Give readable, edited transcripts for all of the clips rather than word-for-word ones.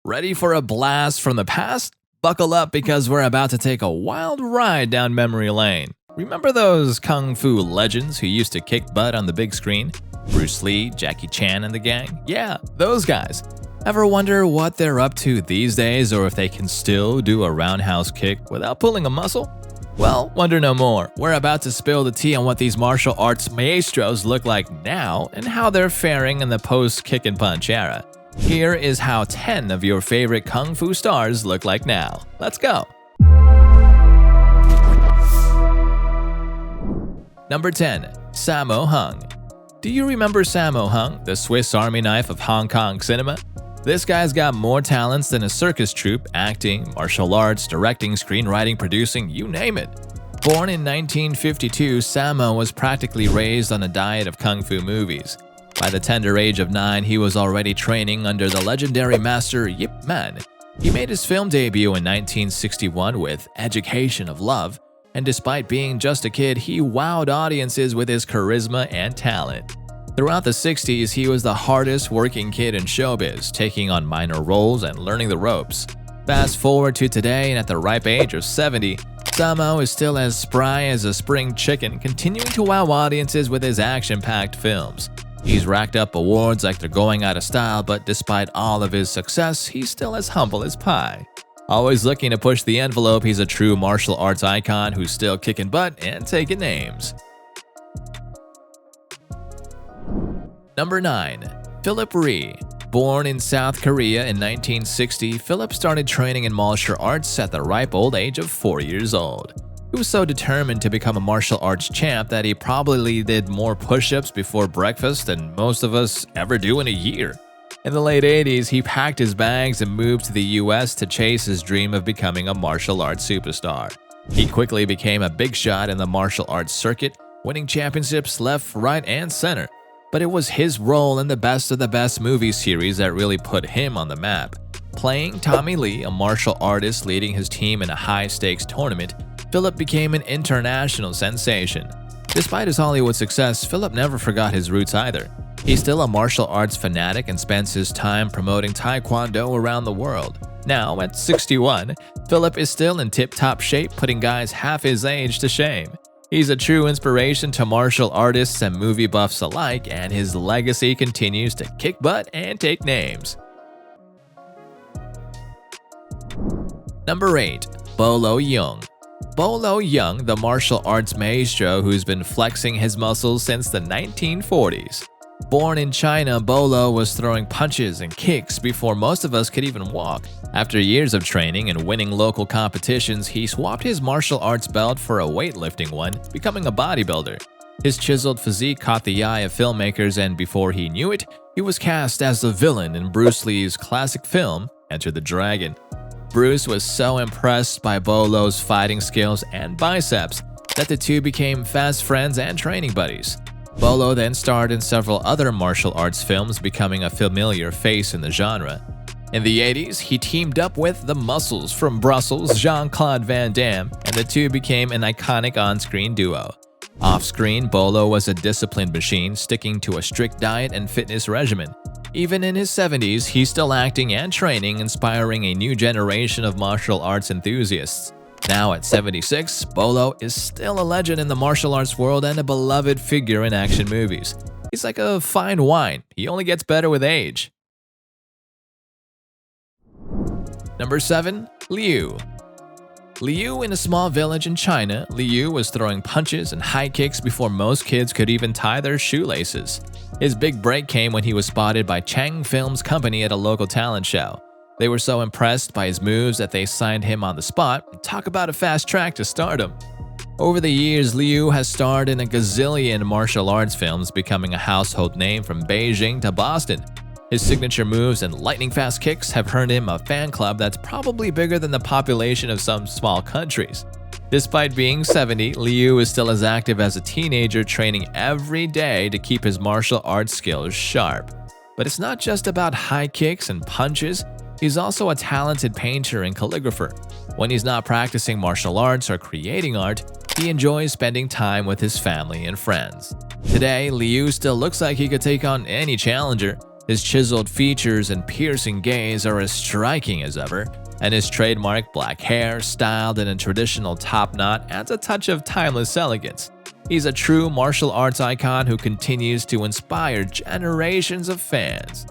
Ready for a blast from the past? Buckle up because we're about to take a wild ride down memory lane. Remember those Kung Fu legends who used to kick butt on the big screen? Bruce Lee, Jackie Chan, and the gang? Yeah, those guys. Ever wonder what they're up to these days or if they can still do a roundhouse kick without pulling a muscle? Well, wonder no more. We're about to spill the tea on what these martial arts maestros look like now and how they're faring in the post-kick and punch era. Here is how 10 of your favorite Kung Fu stars look like now. Let's go! Number 10. Sammo Hung. Do you remember Sammo Hung, the Swiss Army knife of Hong Kong cinema? This guy's got more talents than a circus troupe, acting, martial arts, directing, screenwriting, producing, you name it. Born in 1952, Sammo was practically raised on a diet of Kung Fu movies. By the tender age of 9, he was already training under the legendary master Yip Man. He made his film debut in 1961 with Education of Love, and despite being just a kid, he wowed audiences with his charisma and talent. Throughout the 60s, he was the hardest working kid in showbiz, taking on minor roles and learning the ropes. Fast forward to today, and at the ripe age of 70, Sammo is still as spry as a spring chicken, continuing to wow audiences with his action-packed films. He's racked up awards like they're going out of style, but despite all of his success, he's still as humble as pie. Always looking to push the envelope, he's a true martial arts icon who's still kicking butt and taking names. Number 9. Philipree. Born in South Korea in 1960, Philip started training in martial arts at the ripe old age of 4 years old. He was so determined to become a martial arts champ that he probably did more push-ups before breakfast than most of us ever do in a year. In the late 80s, he packed his bags and moved to the US to chase his dream of becoming a martial arts superstar. He quickly became a big shot in the martial arts circuit, winning championships left, right, and center. But it was his role in the Best of the Best movie series that really put him on the map. Playing Tommy Lee, a martial artist leading his team in a high-stakes tournament, Philip became an international sensation. Despite his Hollywood success, Philip never forgot his roots either. He's still a martial arts fanatic and spends his time promoting Taekwondo around the world. Now, at 61, Philip is still in tip-top shape, putting guys half his age to shame. He's a true inspiration to martial artists and movie buffs alike, and his legacy continues to kick butt and take names. Number 8. Bolo Yeung. Bolo Yeung, the martial arts maestro who's been flexing his muscles since the 1940s. Born in China, Bolo was throwing punches and kicks before most of us could even walk. After years of training and winning local competitions, he swapped his martial arts belt for a weightlifting one, becoming a bodybuilder. His chiseled physique caught the eye of filmmakers, and before he knew it, he was cast as the villain in Bruce Lee's classic film, Enter the Dragon. Bruce was so impressed by Bolo's fighting skills and biceps that the two became fast friends and training buddies. Bolo then starred in several other martial arts films, becoming a familiar face in the genre. In the 80s, he teamed up with the Muscles from Brussels, Jean-Claude Van Damme, and the two became an iconic on-screen duo. Off-screen, Bolo was a disciplined machine, sticking to a strict diet and fitness regimen. Even in his 70s, he's still acting and training, inspiring a new generation of martial arts enthusiasts. Now at 76, Bolo is still a legend in the martial arts world and a beloved figure in action movies. He's like a fine wine, he only gets better with age. Number 7. Liu. Liu in a small village in China, Liu was throwing punches and high kicks before most kids could even tie their shoelaces. His big break came when he was spotted by Chang Films Company at a local talent show. They were so impressed by his moves that they signed him on the spot. Talk about a fast track to stardom. Over the years, Liu has starred in a gazillion martial arts films, becoming a household name from Beijing to Boston. His signature moves and lightning-fast kicks have earned him a fan club that's probably bigger than the population of some small countries. Despite being 70, Liu is still as active as a teenager, training every day to keep his martial arts skills sharp. But it's not just about high kicks and punches. He's also a talented painter and calligrapher. When he's not practicing martial arts or creating art, he enjoys spending time with his family and friends. Today, Liu still looks like he could take on any challenger. His chiseled features and piercing gaze are as striking as ever, and his trademark black hair, styled in a traditional top knot, adds a touch of timeless elegance. He's a true martial arts icon who continues to inspire generations of fans.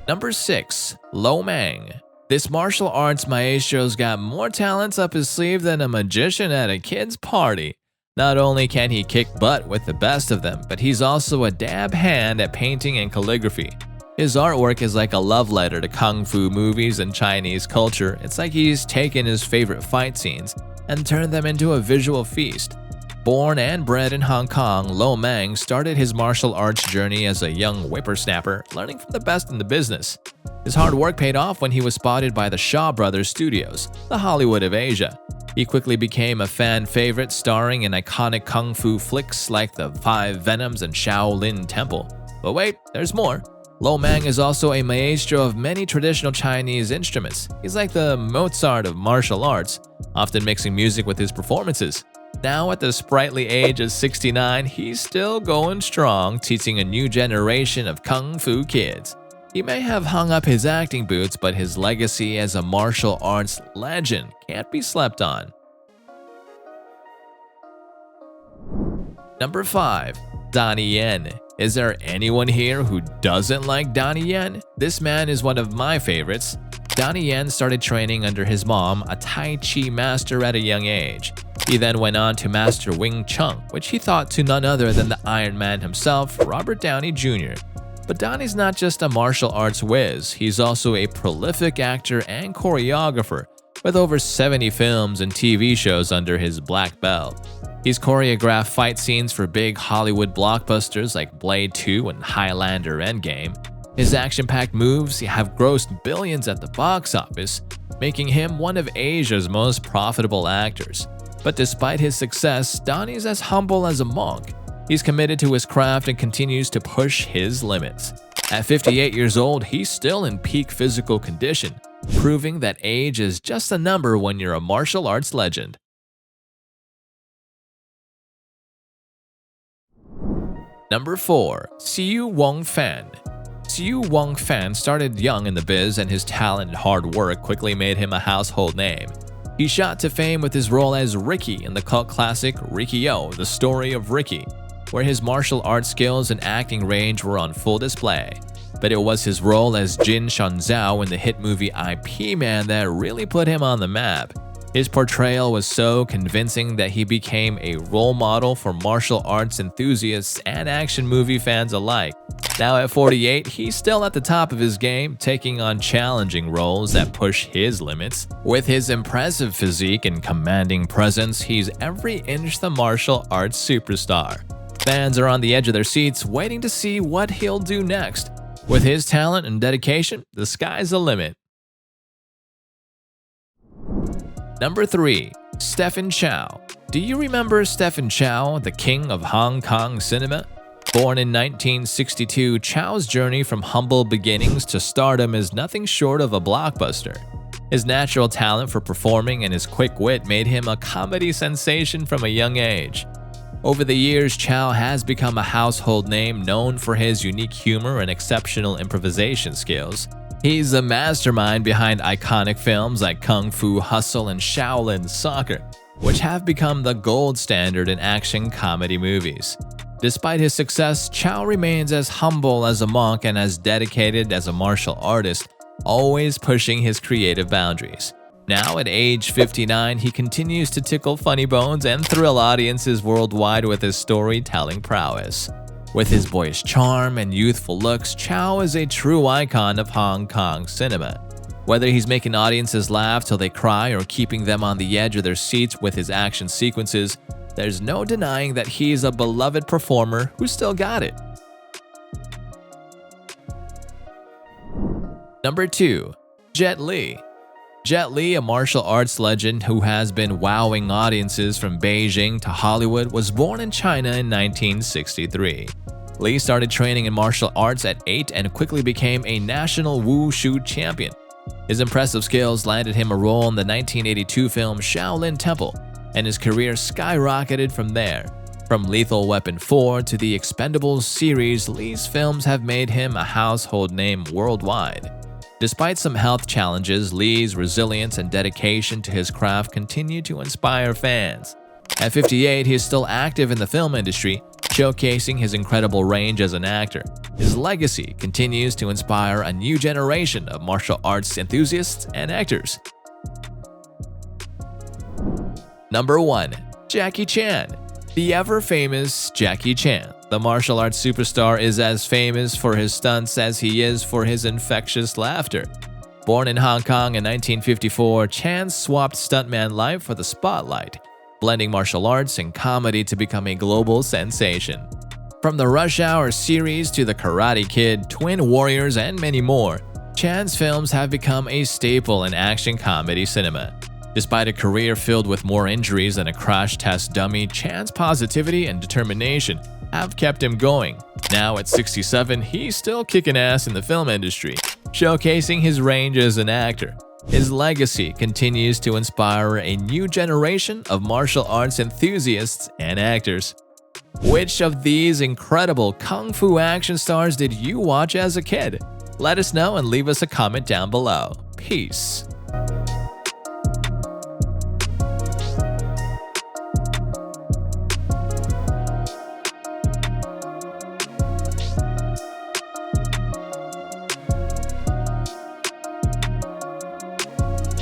Number 6. Ling Mang. This martial arts maestro's got more talents up his sleeve than a magician at a kid's party. Not only can he kick butt with the best of them, but he's also a dab hand at painting and calligraphy. His artwork is like a love letter to Kung Fu movies and Chinese culture. It's like he's taken his favorite fight scenes and turned them into a visual feast. Born and bred in Hong Kong, Ling Mang started his martial arts journey as a young whippersnapper, learning from the best in the business. His hard work paid off when he was spotted by the Shaw Brothers Studios, the Hollywood of Asia. He quickly became a fan favorite, starring in iconic Kung Fu flicks like The Five Venoms and Shaolin Temple. But wait, there's more. Ling Mang is also a maestro of many traditional Chinese instruments. He's like the Mozart of martial arts, often mixing music with his performances. Now at the sprightly age of 69, he's still going strong, teaching a new generation of Kung Fu kids. He may have hung up his acting boots, but his legacy as a martial arts legend can't be slept on. Number 5. Donnie Yen. Is there anyone here who doesn't like Donnie Yen? This man is one of my favorites. Donnie Yen started training under his mom, a Tai Chi master, at a young age. He then went on to master Wing Chun, which he taught to none other than the Iron Man himself, Robert Downey Jr. But Donnie's not just a martial arts whiz, he's also a prolific actor and choreographer, with over 70 films and TV shows under his black belt. He's choreographed fight scenes for big Hollywood blockbusters like Blade 2 and Highlander Endgame. His action-packed moves have grossed billions at the box office, making him one of Asia's most profitable actors. But despite his success, Donnie's as humble as a monk. He's committed to his craft and continues to push his limits. At 58 years old, he's still in peak physical condition, proving that age is just a number when you're a martial arts legend. Number 4. Suu Wong Fan. Suu Wong Fan started young in the biz, and his talent and hard work quickly made him a household name. He shot to fame with his role as Ricky in the cult classic Ricky-O, The Story of Ricky, where his martial arts skills and acting range were on full display. But it was his role as Jin Shanzhao in the hit movie IP Man that really put him on the map. His portrayal was so convincing that he became a role model for martial arts enthusiasts and action movie fans alike. Now at 48, he's still at the top of his game, taking on challenging roles that push his limits. With his impressive physique and commanding presence, he's every inch the martial arts superstar. Fans are on the edge of their seats, waiting to see what he'll do next. With his talent and dedication, the sky's the limit. Number 3. Stefan Chow. Do you remember Stefan Chow, the king of Hong Kong cinema? Born in 1962, Chow's journey from humble beginnings to stardom is nothing short of a blockbuster. His natural talent for performing and his quick wit made him a comedy sensation from a young age. Over the years, Chow has become a household name, known for his unique humor and exceptional improvisation skills. He's the mastermind behind iconic films like Kung Fu Hustle and Shaolin Soccer, which have become the gold standard in action comedy movies. Despite his success, Chow remains as humble as a monk and as dedicated as a martial artist, always pushing his creative boundaries. Now at age 59, he continues to tickle funny bones and thrill audiences worldwide with his storytelling prowess. With his boyish charm and youthful looks, Chow is a true icon of Hong Kong cinema. Whether he's making audiences laugh till they cry or keeping them on the edge of their seats with his action sequences, there's no denying that he's a beloved performer who still got it. Number 2. Jet Li. Jet Li, a martial arts legend who has been wowing audiences from Beijing to Hollywood, was born in China in 1963. Li started training in martial arts at 8 and quickly became a national wushu champion. His impressive skills landed him a role in the 1982 film Shaolin Temple, and his career skyrocketed from there. From Lethal Weapon 4 to the Expendables series, Lee's films have made him a household name worldwide. Despite some health challenges, Lee's resilience and dedication to his craft continue to inspire fans. At 58, he is still active in the film industry, showcasing his incredible range as an actor. His legacy continues to inspire a new generation of martial arts enthusiasts and actors. Number 1. Jackie Chan. The ever-famous Jackie Chan, the martial arts superstar, is as famous for his stunts as he is for his infectious laughter. Born in Hong Kong in 1954, Chan swapped stuntman life for the spotlight, blending martial arts and comedy to become a global sensation. From the Rush Hour series to The Karate Kid, Twin Warriors, and many more, Chan's films have become a staple in action comedy cinema. Despite a career filled with more injuries than a crash test dummy, Chan's positivity and determination have kept him going. Now at 67, he's still kicking ass in the film industry, showcasing his range as an actor. His legacy continues to inspire a new generation of martial arts enthusiasts and actors. Which of these incredible kung fu action stars did you watch as a kid? Let us know and leave us a comment down below. Peace.